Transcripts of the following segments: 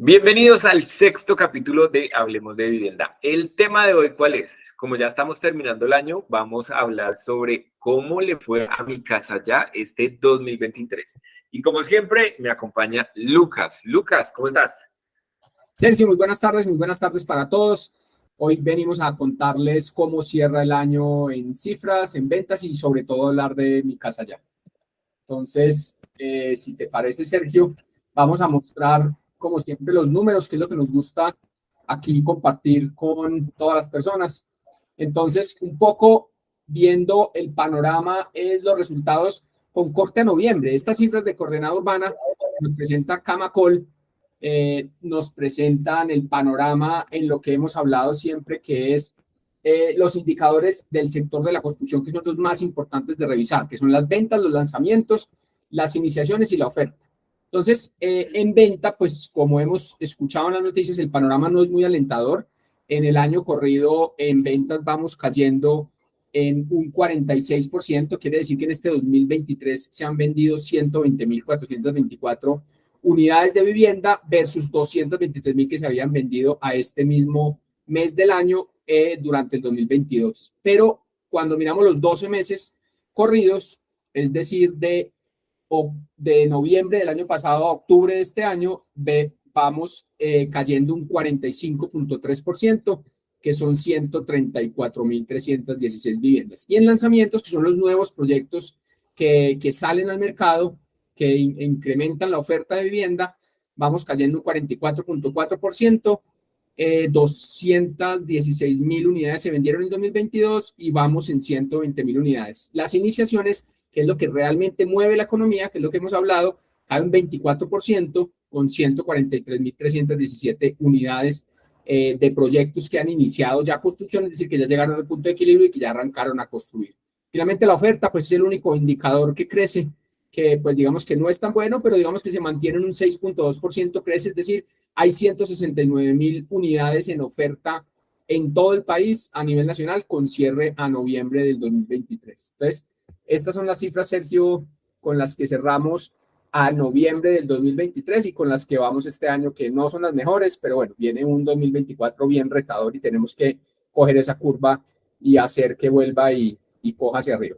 Bienvenidos al sexto capítulo de Hablemos de Vivienda. El tema de hoy, ¿cuál es? Como ya estamos terminando el año, vamos a hablar sobre cómo le fue a Mi Casa Ya este 2023. Y como siempre, me acompaña Lucas. Lucas, ¿cómo estás? Sergio, muy buenas tardes para todos. Hoy venimos a contarles cómo cierra el año en cifras, en ventas y sobre todo hablar de Mi Casa Ya. Entonces, si te parece, Sergio, vamos a mostrar, como siempre, los números, que es lo que nos gusta aquí compartir con todas las personas. Entonces, un poco viendo el panorama, es los resultados con corte a noviembre. Estas cifras de coordenada urbana nos presenta Camacol, nos presentan el panorama en lo que hemos hablado siempre, que es los indicadores del sector de la construcción, que son los más importantes de revisar, que son las ventas, los lanzamientos, las iniciaciones y la oferta. Entonces, en venta, pues como hemos escuchado en las noticias, el panorama no es muy alentador. En el año corrido, en ventas vamos cayendo en un 46%, quiere decir que en este 2023 se han vendido 120.424 unidades de vivienda versus 223.000 que se habían vendido a este mismo mes del año durante el 2022. Pero cuando miramos los 12 meses corridos, es decir, de noviembre del año pasado a octubre de este año, vamos cayendo un 45.3%, que son 134.316 viviendas. Y en lanzamientos, que son los nuevos proyectos que salen al mercado, que incrementan la oferta de vivienda, vamos cayendo un 44.4%. 216.000 unidades se vendieron en 2022 y vamos en 120.000 unidades. Las iniciaciones, que es lo que realmente mueve la economía, que es lo que hemos hablado, cae un 24% con 143.317 unidades de proyectos que han iniciado ya construcción, es decir, que ya llegaron al punto de equilibrio y que ya arrancaron a construir. Finalmente, la oferta, pues es el único indicador que crece, que pues digamos que no es tan bueno, pero digamos que se mantiene en un 6.2% crece, es decir, hay 169.000 unidades en oferta en todo el país a nivel nacional con cierre a noviembre del 2023. Entonces, estas son las cifras, Sergio, con las que cerramos a noviembre del 2023 y con las que vamos este año, que no son las mejores, pero bueno, viene un 2024 bien retador y tenemos que coger esa curva y hacer que vuelva y coja hacia arriba.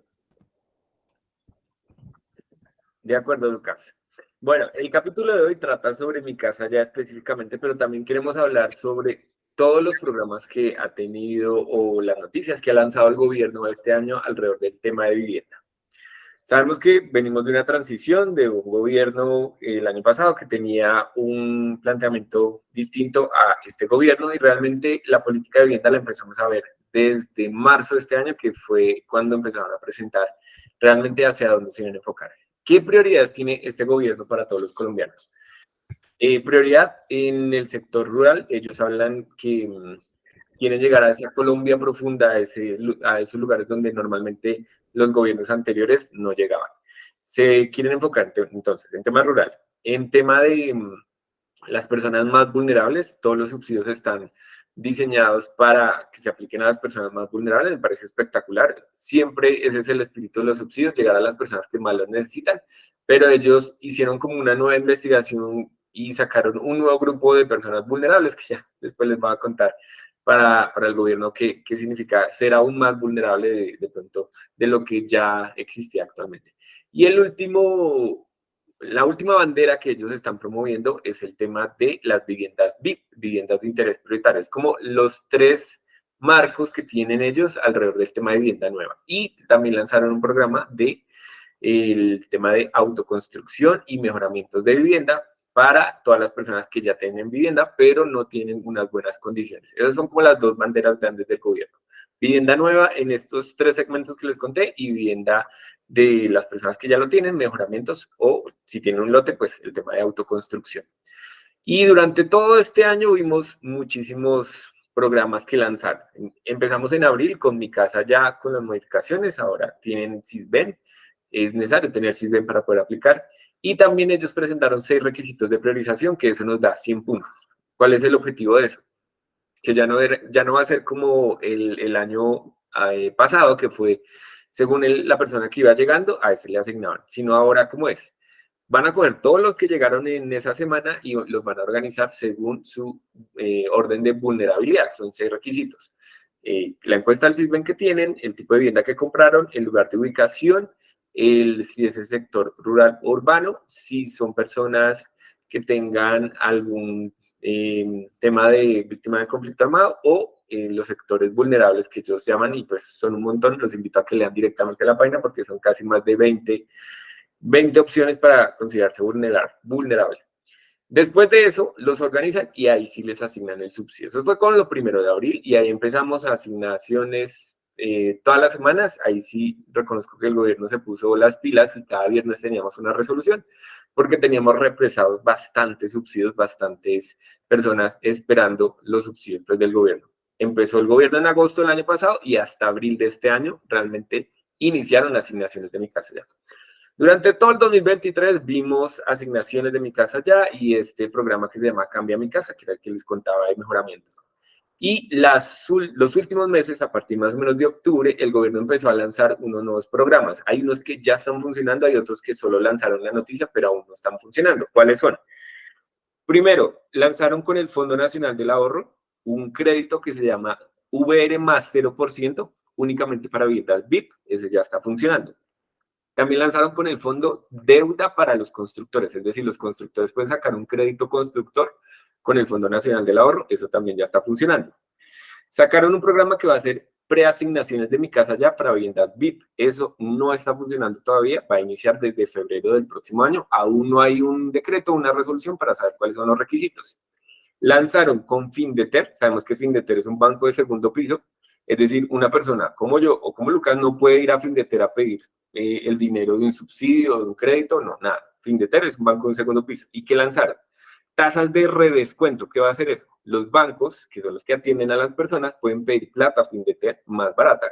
De acuerdo, Lucas. Bueno, el capítulo de hoy trata sobre Mi Casa Ya específicamente, pero también queremos hablar sobre todos los programas que ha tenido o las noticias que ha lanzado el gobierno este año alrededor del tema de vivienda. Sabemos que venimos de una transición de un gobierno el año pasado que tenía un planteamiento distinto a este gobierno y realmente la política de vivienda la empezamos a ver desde marzo de este año, que fue cuando empezaron a presentar realmente hacia dónde se iban a enfocar. ¿Qué prioridades tiene este gobierno para todos los colombianos? Prioridad en el sector rural. Ellos hablan que quieren llegar a esa Colombia profunda, a esos lugares donde normalmente los gobiernos anteriores no llegaban. Se quieren enfocar entonces en tema rural. En tema de las personas más vulnerables, todos los subsidios están diseñados para que se apliquen a las personas más vulnerables. Me parece espectacular. Siempre ese es el espíritu de los subsidios, llegar a las personas que más los necesitan, pero ellos hicieron como una nueva investigación y sacaron un nuevo grupo de personas vulnerables que ya después les voy a contar para el gobierno qué significa ser aún más vulnerable de pronto de lo que ya existía actualmente. Y la última bandera que ellos están promoviendo es el tema de las viviendas VIP, viviendas de interés prioritario. Es como los tres marcos que tienen ellos alrededor del tema de vivienda nueva. Y también lanzaron un programa de el tema de autoconstrucción y mejoramientos de vivienda para todas las personas que ya tienen vivienda, pero no tienen unas buenas condiciones. Esas son como las dos banderas grandes del gobierno. Vivienda nueva en estos tres segmentos que les conté y vivienda de las personas que ya lo tienen, mejoramientos o si tienen un lote, pues el tema de autoconstrucción. Y durante todo este año vimos muchísimos programas que lanzaron. Empezamos en abril con Mi Casa Ya con las modificaciones, ahora tienen SISBEN, es necesario tener SISBEN para poder aplicar. Y también ellos presentaron 6 requisitos de priorización, que eso nos da 100 puntos. ¿Cuál es el objetivo de eso? Que ya no va a ser como el año pasado, que fue según la persona que iba llegando, a ese le asignaban, sino ahora como es. Van a coger todos los que llegaron en esa semana y los van a organizar según su orden de vulnerabilidad. Son 6 requisitos. La encuesta del CISBEN que tienen, el tipo de vivienda que compraron, el lugar de ubicación, si es el sector rural o urbano, si son personas que tengan algún tema de víctima de conflicto armado o los sectores vulnerables que ellos llaman, y pues son un montón. Los invito a que lean directamente la página porque son casi más de 20 opciones para considerarse vulnerable. Después de eso, los organizan y ahí sí les asignan el subsidio. Eso fue con lo 1 de abril y ahí empezamos a asignaciones todas las semanas. Ahí sí reconozco que el gobierno se puso las pilas y cada viernes teníamos una resolución porque teníamos represados bastantes subsidios, bastantes personas esperando los subsidios del gobierno. Empezó el gobierno en agosto del año pasado y hasta abril de este año realmente iniciaron las asignaciones de Mi Casa Ya. Durante todo el 2023 vimos asignaciones de Mi Casa Ya y este programa que se llama Cambia Mi Casa, que era el que les contaba de mejoramiento. Y los últimos meses, a partir más o menos de octubre, el gobierno empezó a lanzar unos nuevos programas. Hay unos que ya están funcionando, hay otros que solo lanzaron la noticia, pero aún no están funcionando. ¿Cuáles son? Primero, lanzaron con el Fondo Nacional del Ahorro un crédito que se llama VR más 0%, únicamente para viviendas VIP. Ese ya está funcionando. También lanzaron con el fondo deuda para los constructores, es decir, los constructores pueden sacar un crédito constructor con el Fondo Nacional del Ahorro, eso también ya está funcionando. Sacaron un programa que va a ser preasignaciones de Mi Casa Ya para viviendas VIP, eso no está funcionando todavía, va a iniciar desde febrero del próximo año, aún no hay un decreto, una resolución para saber cuáles son los requisitos. Lanzaron con Findeter, sabemos que Findeter es un banco de segundo piso, es decir, una persona como yo o como Lucas no puede ir a Findeter a pedir el dinero de un subsidio, de un crédito, no, nada. Findeter es un banco de segundo piso. ¿Y qué lanzaron? Tasas de redescuento. ¿Qué va a hacer eso? Los bancos, que son los que atienden a las personas, pueden pedir plata a Findeter más barata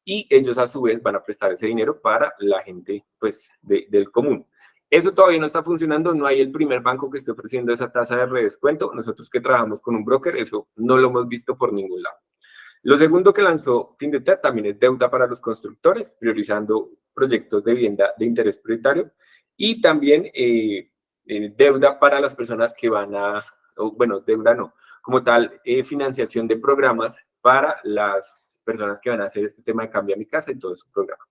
y ellos a su vez van a prestar ese dinero para la gente pues, del común. Eso todavía no está funcionando, no hay el primer banco que esté ofreciendo esa tasa de redescuento. Nosotros que trabajamos con un broker, eso no lo hemos visto por ningún lado. Lo segundo que lanzó Findeter también es deuda para los constructores, priorizando proyectos de vivienda de interés prioritario y también deuda para las personas que van a, bueno, deuda no, como tal, financiación de programas para las personas que van a hacer este tema de Cambia Mi Casa y todo su programa.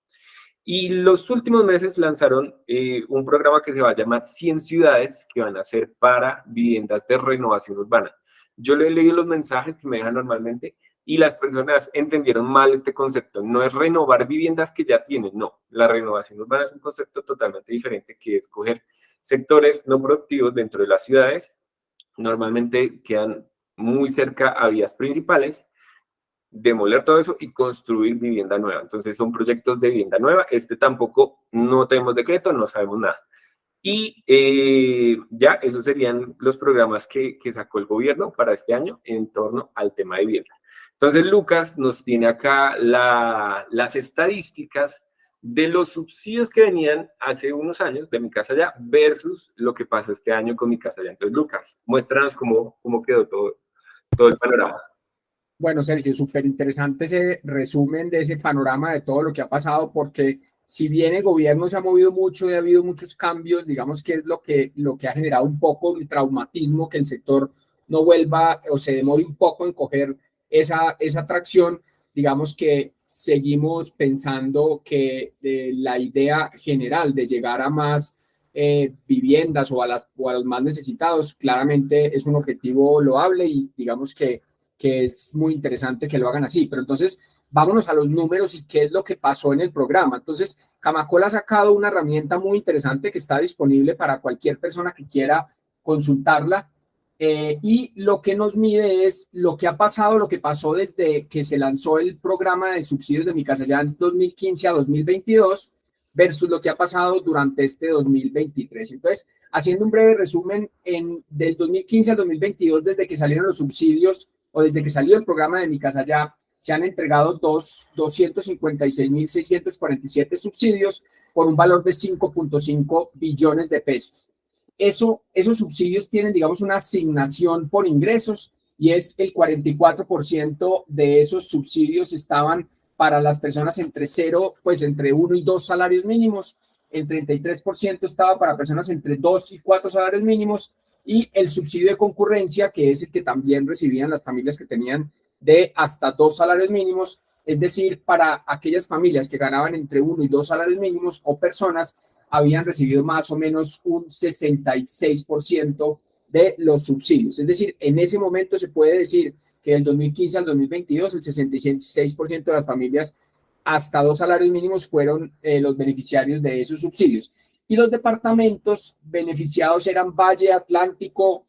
Y los últimos meses lanzaron un programa que se va a llamar 100 ciudades que van a ser para viviendas de renovación urbana. Yo le he leído los mensajes que me dejan normalmente y las personas entendieron mal este concepto. No es renovar viviendas que ya tienen, no. La renovación urbana es un concepto totalmente diferente, que es coger sectores no productivos dentro de las ciudades, normalmente quedan muy cerca a vías principales, demoler todo eso y construir vivienda nueva. Entonces son proyectos de vivienda nueva. Este tampoco, no tenemos decreto, no sabemos nada. Y ya, esos serían los programas que sacó el gobierno para este año en torno al tema de vivienda. Entonces, Lucas nos tiene acá las estadísticas de los subsidios que venían hace unos años de Mi Casa Ya versus lo que pasó este año con Mi Casa Ya. Entonces, Lucas, muéstranos cómo quedó todo el panorama. Bueno, Sergio, súper interesante ese resumen de ese panorama de todo lo que ha pasado, porque si bien el gobierno se ha movido mucho y ha habido muchos cambios, digamos que es lo que ha generado un poco el traumatismo, que el sector no vuelva o se demore un poco en coger esa atracción. Digamos que seguimos pensando que la idea general de llegar a más viviendas o a los más necesitados, claramente es un objetivo loable y digamos que es muy interesante que lo hagan así. Pero entonces, vámonos a los números y qué es lo que pasó en el programa. Entonces, Camacol ha sacado una herramienta muy interesante que está disponible para cualquier persona que quiera consultarla. Y lo que nos mide es lo que ha pasado, lo que pasó desde que se lanzó el programa de subsidios de Mi Casa Ya en 2015 a 2022 versus lo que ha pasado durante este 2023. Entonces, haciendo un breve resumen, del 2015 al 2022, desde que salieron los subsidios o desde que salió el programa de Mi Casa Ya, se han entregado 256.647 subsidios por un valor de 5.5 billones de pesos. Esos subsidios tienen, digamos, una asignación por ingresos y es el 44% de esos subsidios estaban para las personas entre 1 y 2 salarios mínimos el 33% estaba para personas entre 2 y 4 salarios mínimos, y el subsidio de concurrencia, que es el que también recibían las familias que tenían de hasta 2 salarios mínimos, es decir, para aquellas familias que ganaban entre 1 y 2 salarios mínimos o personas, habían recibido más o menos un 66% de los subsidios. Es decir, en ese momento se puede decir que del 2015 al 2022 el 66% de las familias hasta 2 salarios mínimos fueron los beneficiarios de esos subsidios. Y los departamentos beneficiados eran Valle, Atlántico,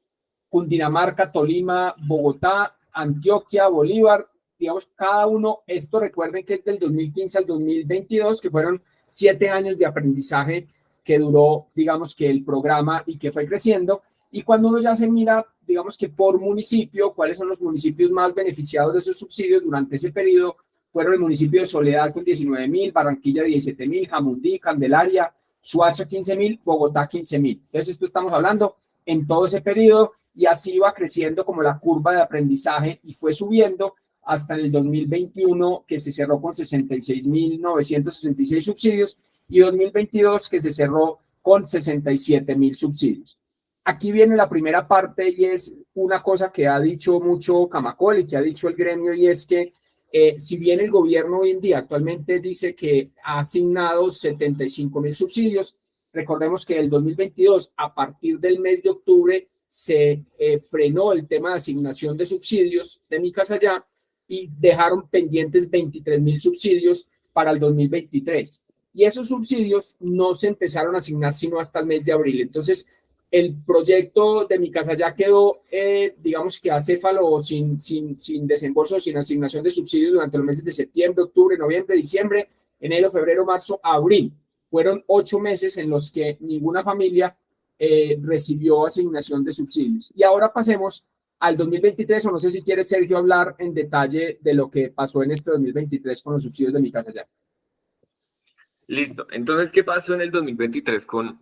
Cundinamarca, Tolima, Bogotá, Antioquia, Bolívar, digamos, cada uno. Esto recuerden que es del 2015 al 2022, que fueron 7 años de aprendizaje que duró, digamos, que el programa y que fue creciendo. Y cuando uno ya se mira, digamos, que por municipio, cuáles son los municipios más beneficiados de esos subsidios durante ese periodo, fueron el municipio de Soledad con 19.000, Barranquilla 17.000, Jamundí, Candelaria, Suacha 15.000, Bogotá 15.000. Entonces, esto estamos hablando en todo ese periodo, y así iba creciendo como la curva de aprendizaje y fue subiendo hasta el 2021, que se cerró con 66.966 subsidios, y 2022, que se cerró con 67.000 subsidios. Aquí viene la primera parte, y es una cosa que ha dicho mucho Camacol y que ha dicho el gremio, y es que si bien el gobierno hoy en día actualmente dice que ha asignado 75.000 subsidios, recordemos que el 2022, a partir del mes de octubre, se frenó el tema de asignación de subsidios de Mi Casa Ya, y dejaron pendientes 23.000 subsidios para el 2023. Y esos subsidios no se empezaron a asignar sino hasta el mes de abril. Entonces, el proyecto de Mi Casa Ya quedó, digamos que acéfalo, sin desembolso, sin asignación de subsidios durante los meses de septiembre, octubre, noviembre, diciembre, enero, febrero, marzo, abril. Fueron 8 meses en los que ninguna familia recibió asignación de subsidios. Y ahora pasemos al 2023, o no sé si quieres, Sergio, hablar en detalle de lo que pasó en este 2023 con los subsidios de Mi Casa Ya. Listo. Entonces, ¿qué pasó en el 2023 con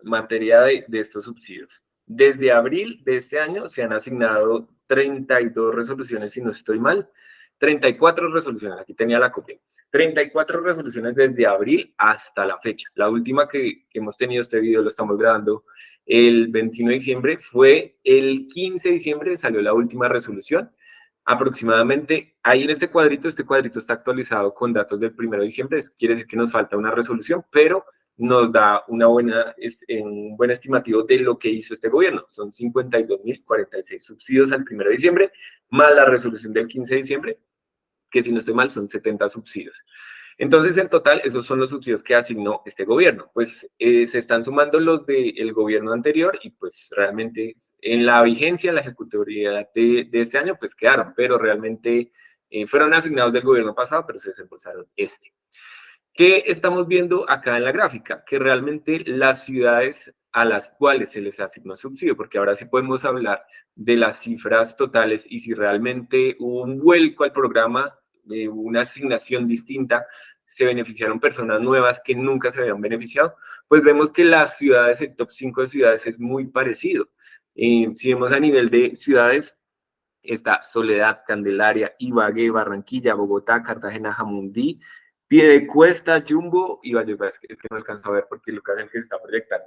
materia de estos subsidios? Desde abril de este año se han asignado 32 resoluciones, si no estoy mal, 34 resoluciones, aquí tenía la copia, 34 resoluciones desde abril hasta la fecha. La última que hemos tenido, este video lo estamos grabando el 21 de diciembre, fue el 15 de diciembre, salió la última resolución. Aproximadamente, ahí en este cuadrito está actualizado con datos del 1 de diciembre, quiere decir que nos falta una resolución, pero nos da un buen estimativo de lo que hizo este gobierno. Son 52.046 subsidios al 1 de diciembre, más la resolución del 15 de diciembre, que si no estoy mal son 70 subsidios. Entonces, en total, esos son los subsidios que asignó este gobierno. Pues se están sumando los del gobierno anterior, y pues realmente en la vigencia, en la ejecutoria de este año, pues quedaron, pero realmente fueron asignados del gobierno pasado, pero se desembolsaron este. ¿Qué estamos viendo acá en la gráfica? Que realmente las ciudades a las cuales se les asignó subsidio, porque ahora sí podemos hablar de las cifras totales y si realmente hubo un vuelco al programa, una asignación distinta, se beneficiaron personas nuevas que nunca se habían beneficiado, pues vemos que las ciudades, el top 5 de ciudades es muy parecido. Si vemos a nivel de ciudades, está Soledad, Candelaria, Ibagué, Barranquilla, Bogotá, Cartagena, Jamundí, Piedecuesta, Jumbo y Valledupar, es que no alcanzo a ver porque Lucas es el que se está proyectando.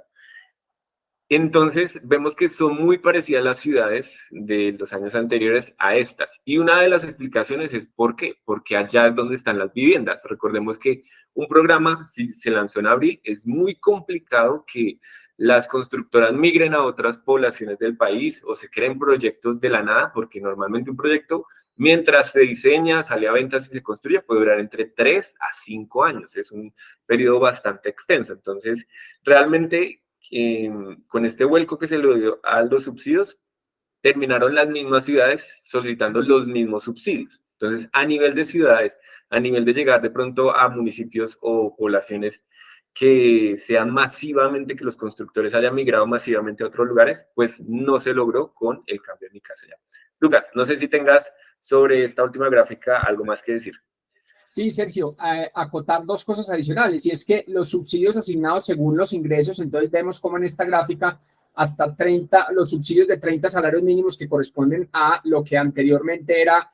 Entonces, vemos que son muy parecidas las ciudades de los años anteriores a estas. Y una de las explicaciones es ¿por qué? Porque allá es donde están las viviendas. Recordemos que un programa, si se lanzó en abril, es muy complicado que las constructoras migren a otras poblaciones del país o se creen proyectos de la nada, porque normalmente un proyecto, mientras se diseña, sale a ventas y se construye, puede durar entre 3 a 5 años. Es un periodo bastante extenso. Entonces, realmente, con este vuelco que se le dio a los subsidios, terminaron las mismas ciudades solicitando los mismos subsidios. Entonces, a nivel de ciudades, a nivel de llegar de pronto a municipios o poblaciones que sean masivamente, que los constructores hayan migrado masivamente a otros lugares, pues no se logró con el cambio de Mi Casa Ya. Lucas, no sé si tengas sobre esta última gráfica algo más que decir. Sí, Sergio, acotar 2 cosas adicionales, y es que los subsidios asignados según los ingresos, entonces vemos como en esta gráfica hasta 30, los subsidios de 30 salarios mínimos que corresponden a lo que anteriormente era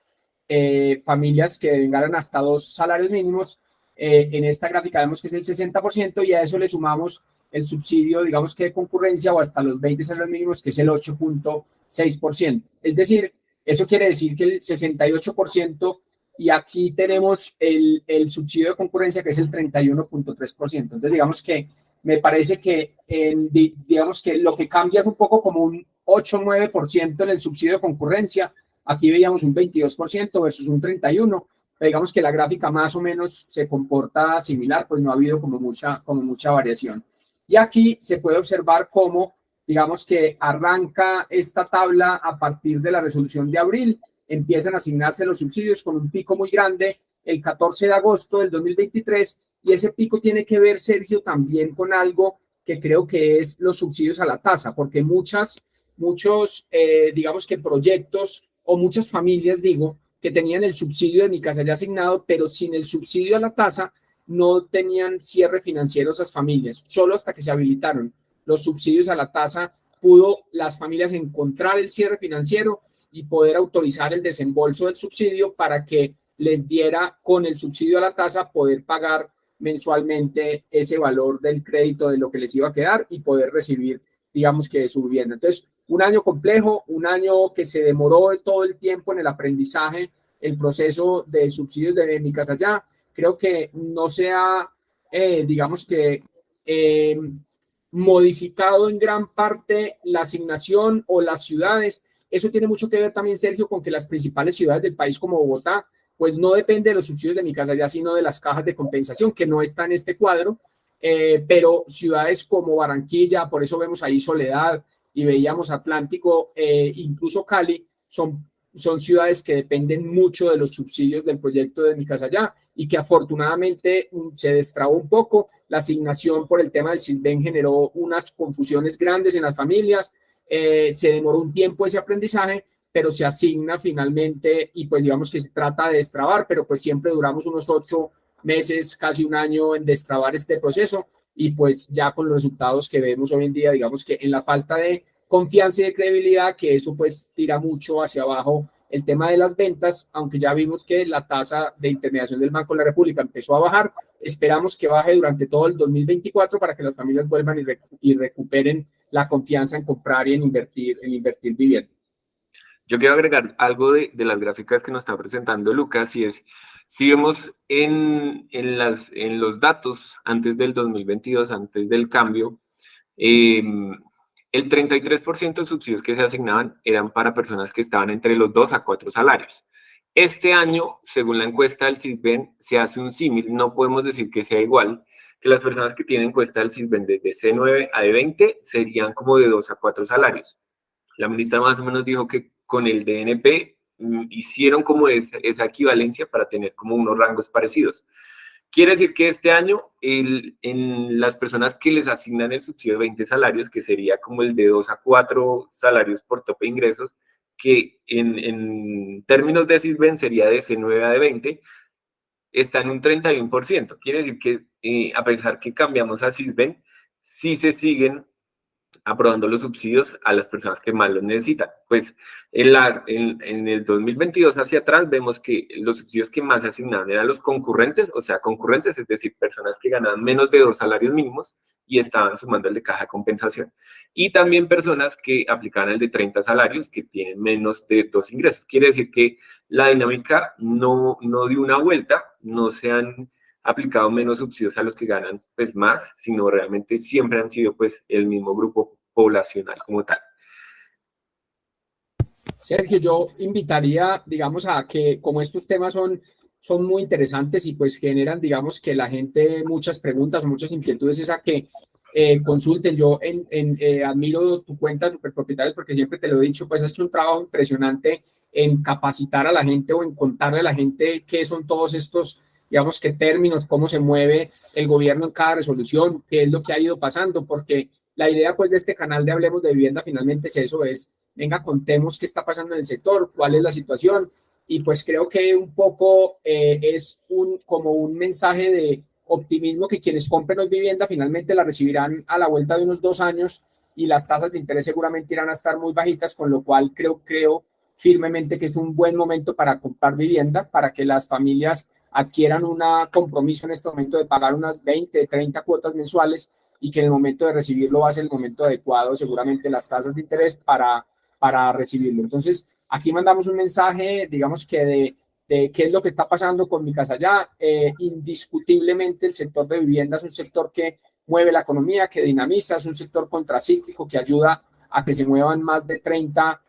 familias que ganan hasta 2 salarios mínimos, En esta gráfica vemos que es el 60% y a eso le sumamos el subsidio, digamos que de concurrencia o hasta los 20 salarios mínimos, que es el 8.6%. Es decir, eso quiere decir que el 68%, y aquí tenemos el subsidio de concurrencia, que es el 31.3%. Entonces, digamos que me parece que, digamos que lo que cambia es un poco como un 8-9% en el subsidio de concurrencia. Aquí veíamos un 22% versus un 31%. Digamos que la gráfica más o menos se comporta similar, pues no ha habido como mucha variación. Y aquí se puede observar cómo, digamos que arranca esta tabla a partir de la resolución de abril, empiezan a asignarse los subsidios con un pico muy grande el 14 de agosto del 2023, y ese pico tiene que ver, Sergio, también con algo que creo que es los subsidios a la tasa, porque muchos, digamos que proyectos o muchas familias, digo, que tenían el subsidio de Mi Casa Ya asignado, pero sin el subsidio a la tasa no tenían cierre financiero esas familias. Solo hasta que se habilitaron los subsidios a la tasa pudo las familias encontrar el cierre financiero y poder autorizar el desembolso del subsidio para que les diera con el subsidio a la tasa poder pagar mensualmente ese valor del crédito de lo que les iba a quedar y poder recibir, digamos que su vivienda. Entonces, un año complejo, un año que se demoró todo el tiempo en el aprendizaje, el proceso de subsidios de Mi Casa Ya. Creo que no se ha, digamos que, modificado en gran parte la asignación o las ciudades. Eso tiene mucho que ver también, Sergio, con que las principales ciudades del país como Bogotá, pues no depende de los subsidios de Mi Casa Ya, sino de las cajas de compensación, que no está en este cuadro, pero ciudades como Barranquilla, por eso vemos ahí Soledad y veíamos Atlántico, incluso Cali, son ciudades que dependen mucho de los subsidios del proyecto de Mi Casa Ya y que afortunadamente se destrabó un poco. La asignación por el tema del Sisbén generó unas confusiones grandes en las familias, se demoró un tiempo ese aprendizaje, pero se asigna finalmente y pues digamos que se trata de destrabar, pero pues siempre duramos unos 8 meses, casi un año en destrabar este proceso y pues ya con los resultados que vemos hoy en día, digamos que en la falta de confianza y de credibilidad, que eso pues tira mucho hacia abajo el tema de las ventas, aunque ya vimos que la tasa de intermediación del Banco de la República empezó a bajar, esperamos que baje durante todo el 2024 para que las familias vuelvan y recuperen la confianza en comprar y en invertir vivienda. Yo quiero agregar algo de las gráficas que nos está presentando Lucas, y es, si vemos en los datos antes del 2022, antes del cambio, el 33% de subsidios que se asignaban eran para personas que estaban entre los 2 a 4 salarios. Este año, según la encuesta del Sisbén, se hace un símil, no podemos decir que sea igual, que las personas que tienen encuesta del Sisbén desde C9 a D20 serían como de 2 a 4 salarios. La ministra más o menos dijo que con el DNP hicieron como esa equivalencia para tener como unos rangos parecidos. Quiere decir que este año en las personas que les asignan el subsidio de 20 salarios, que sería como el de 2 a 4 salarios por tope de ingresos, que en términos de Sisbén sería de C9 a D20, está en un 31%. Quiere decir que a pesar que cambiamos a Sisbén, sí se siguen aprobando los subsidios a las personas que más los necesitan. Pues en el 2022 hacia atrás vemos que los subsidios que más se asignaban eran los concurrentes, o sea, concurrentes, es decir, personas que ganaban menos de 2 salarios mínimos y estaban sumando el de caja de compensación. Y también personas que aplicaban el de 30 salarios que tienen menos de 2 ingresos. Quiere decir que la dinámica no dio una vuelta, no se han aplicado menos subsidios a los que ganan pues más, sino realmente siempre han sido pues el mismo grupo poblacional como tal. Sergio, yo invitaría, digamos, a que como estos temas son muy interesantes y pues generan, digamos, que la gente muchas preguntas o muchas inquietudes, es a que consulten. Yo admiro tu cuenta Superpropietarios porque siempre te lo he dicho, pues has hecho un trabajo impresionante en capacitar a la gente o en contarle a la gente qué son todos estos, digamos, que términos, cómo se mueve el gobierno en cada resolución, qué es lo que ha ido pasando, porque la idea pues de este canal de Hablemos de Vivienda finalmente es eso, es venga, contemos qué está pasando en el sector, cuál es la situación, y pues creo que un poco es como un mensaje de optimismo que quienes compren hoy vivienda finalmente la recibirán a la vuelta de unos 2 años y las tasas de interés seguramente irán a estar muy bajitas, con lo cual creo firmemente que es un buen momento para comprar vivienda, para que las familias adquieran un compromiso en este momento de pagar unas 20, 30 cuotas mensuales y que en el momento de recibirlo va a ser el momento adecuado, seguramente las tasas de interés para recibirlo. Entonces, aquí mandamos un mensaje, digamos que de qué es lo que está pasando con Mi Casa Ya. Indiscutiblemente el sector de vivienda es un sector que mueve la economía, que dinamiza, es un sector contracíclico que ayuda a que se muevan más de 30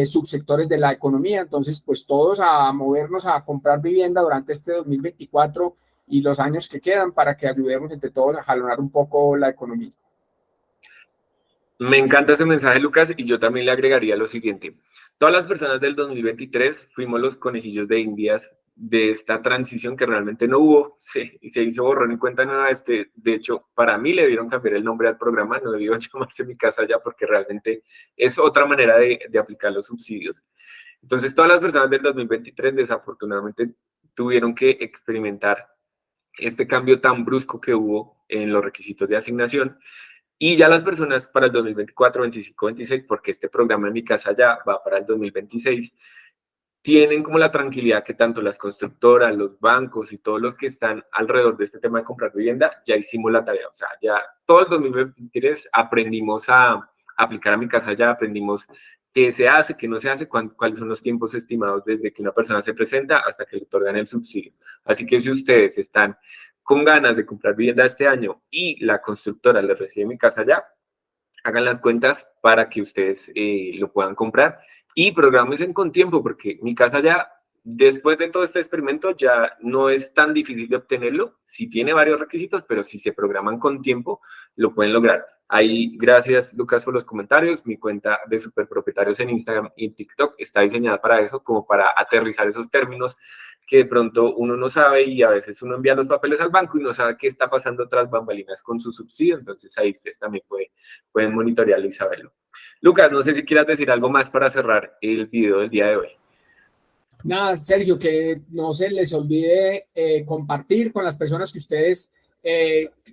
subsectores de la economía. Entonces, pues todos a movernos a comprar vivienda durante este 2024 y los años que quedan para que ayudemos entre todos a jalonar un poco la economía. Me encanta ese mensaje, Lucas, y yo también le agregaría lo siguiente. Todas las personas del 2023 fuimos los conejillos de Indias de esta transición que realmente no hubo, y se hizo borrón y cuenta nueva. De hecho, para mí le dieron cambiar el nombre al programa, no debió llamarse Mi Casa Ya, porque realmente es otra manera de aplicar los subsidios. Entonces, todas las personas del 2023 desafortunadamente tuvieron que experimentar este cambio tan brusco que hubo en los requisitos de asignación. Y ya las personas para el 2024, 25, 26, porque este programa en Mi Casa Ya va para el 2026, tienen como la tranquilidad que tanto las constructoras, los bancos y todos los que están alrededor de este tema de comprar vivienda, ya hicimos la tarea. O sea, ya todo el 2023 aprendimos a aplicar a Mi Casa Ya, aprendimos qué se hace, qué no se hace, cuáles son los tiempos estimados desde que una persona se presenta hasta que le otorgan el subsidio. Así que si ustedes están con ganas de comprar vivienda este año y la constructora les recibe Mi Casa Ya, hagan las cuentas para que ustedes lo puedan comprar y programense con tiempo, porque Mi Casa Ya, después de todo este experimento, ya no es tan difícil de obtenerlo. Sí tiene varios requisitos, pero si se programan con tiempo, lo pueden lograr. Ahí, gracias, Lucas, por los comentarios. Mi cuenta de Superpropietarios en Instagram y TikTok está diseñada para eso, como para aterrizar esos términos que de pronto uno no sabe, y a veces uno envía los papeles al banco y no sabe qué está pasando tras bambalinas con su subsidio. Entonces ahí ustedes también pueden monitorearlo y saberlo. Lucas, no sé si quieras decir algo más para cerrar el video del día de hoy. Nada, Sergio, que no se les olvide compartir con las personas que ustedes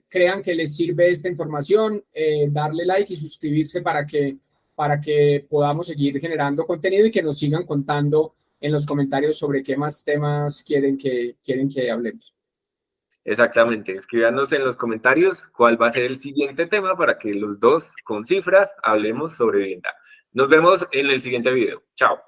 crean que les sirve esta información, darle like y suscribirse para que podamos seguir generando contenido y que nos sigan contando en los comentarios sobre qué más temas quieren que hablemos. Exactamente, escríbanos en los comentarios cuál va a ser el siguiente tema para que los dos con cifras hablemos sobre vivienda. Nos vemos en el siguiente video. Chao.